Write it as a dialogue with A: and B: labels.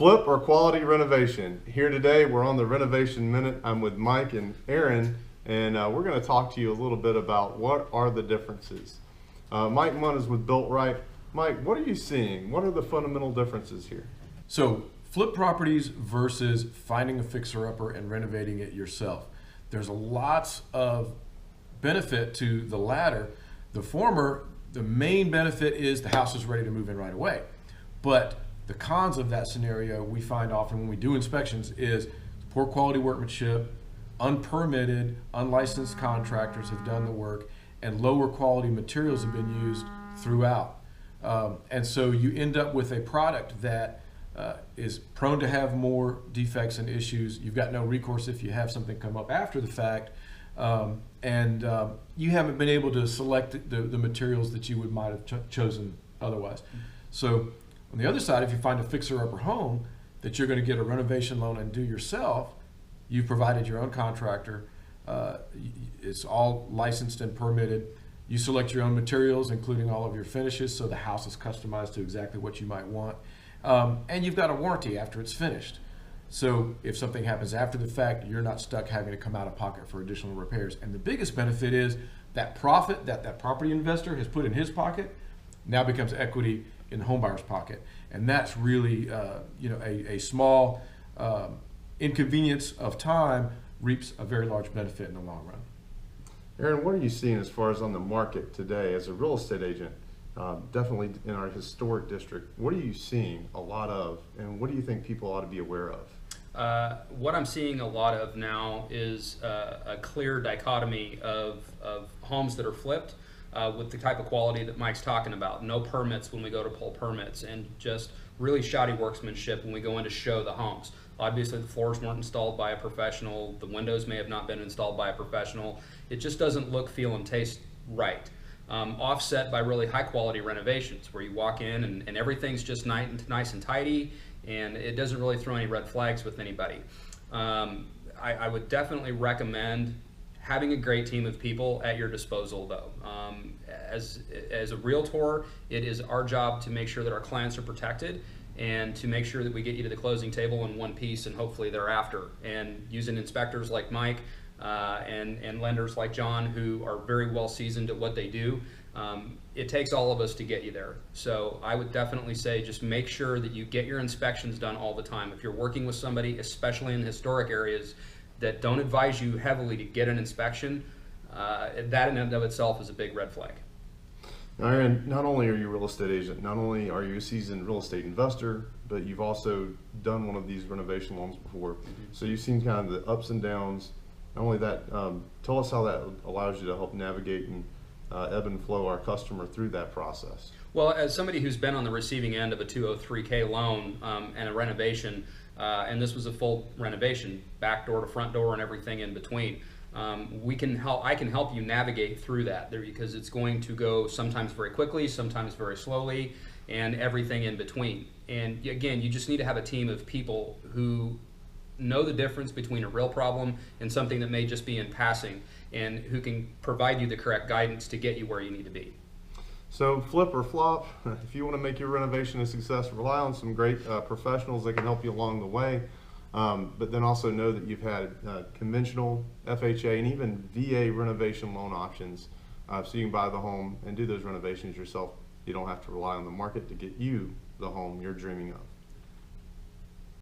A: Flip or quality renovation? Here today, we're on the Renovation Minute. I'm with Mike and Erin, and we're going to talk to you a little bit about what are the differences. Mike Munn is with Built Right. Mike, what are you seeing? What are the fundamental differences here?
B: So, flip properties versus finding a fixer-upper and renovating it yourself. There's lots of benefit to the latter. The former, the main benefit is the house is ready to move in right away. But the cons of that scenario we find often when we do inspections is poor quality workmanship, unpermitted, unlicensed contractors have done the work, and lower quality materials have been used throughout. And so you end up with a product that is prone to have more defects and issues. You've got no recourse if you have something come up after the fact, and you haven't been able to select the materials that you might have chosen otherwise. So on the other side, if you find a fixer-upper home that you're going to get a renovation loan and do yourself, you've provided your own contractor. It's all licensed and permitted. You select your own materials, including all of your finishes, so the house is customized to exactly what you might want. And you've got a warranty after it's finished. So if something happens after the fact, you're not stuck having to come out of pocket for additional repairs. And the biggest benefit is that profit that property investor has put in his pocket now becomes equity in the home buyer's pocket. And that's really a small inconvenience of time reaps a very large benefit in the long run.
A: Erin, what are you seeing as far as on the market today as a real estate agent? Definitely in our historic district, what are you seeing a lot of, and what do you think people ought to be aware of?
C: What I'm seeing a lot of now is a clear dichotomy of homes that are flipped with the type of quality that Mike's talking about. No permits when we go to pull permits, and just really shoddy workmanship when we go in to show the homes. Obviously the floors weren't installed by a professional, the windows may have not been installed by a professional. It just doesn't look, feel, and taste right. Offset by really high quality renovations where you walk in and everything's just nice and tidy, and it doesn't really throw any red flags with anybody. I would definitely recommend having a great team of people at your disposal though. As a realtor, it is our job to make sure that our clients are protected and to make sure that we get you to the closing table in one piece and hopefully thereafter. And using inspectors like Mike and lenders like John, who are very well seasoned at what they do, it takes all of us to get you there. So I would definitely say just make sure that you get your inspections done all the time. If you're working with somebody, especially in historic areas, that don't advise you heavily to get an inspection, that in and of itself is a big red flag.
A: Now, Erin, not only are you a real estate agent, not only are you a seasoned real estate investor, but you've also done one of these renovation loans before. So you've seen kind of the ups and downs. Not only that, tell us how that allows you to help navigate and ebb and flow our customer through that process.
C: Well, as somebody who's been on the receiving end of a 203k loan and a renovation, and this was a full renovation, back door to front door and everything in between, I can help you navigate through that there, because it's going to go sometimes very quickly, sometimes very slowly, and everything in between. And again, you just need to have a team of people who know the difference between a real problem and something that may just be in passing, and who can provide you the correct guidance to get you where you need to be.
A: So flip or flop, if you want to make your renovation a success, rely on some great professionals that can help you along the way, but then also know that you've had conventional FHA and even VA renovation loan options, so you can buy the home and do those renovations yourself. You don't have to rely on the market to get you the home you're dreaming of.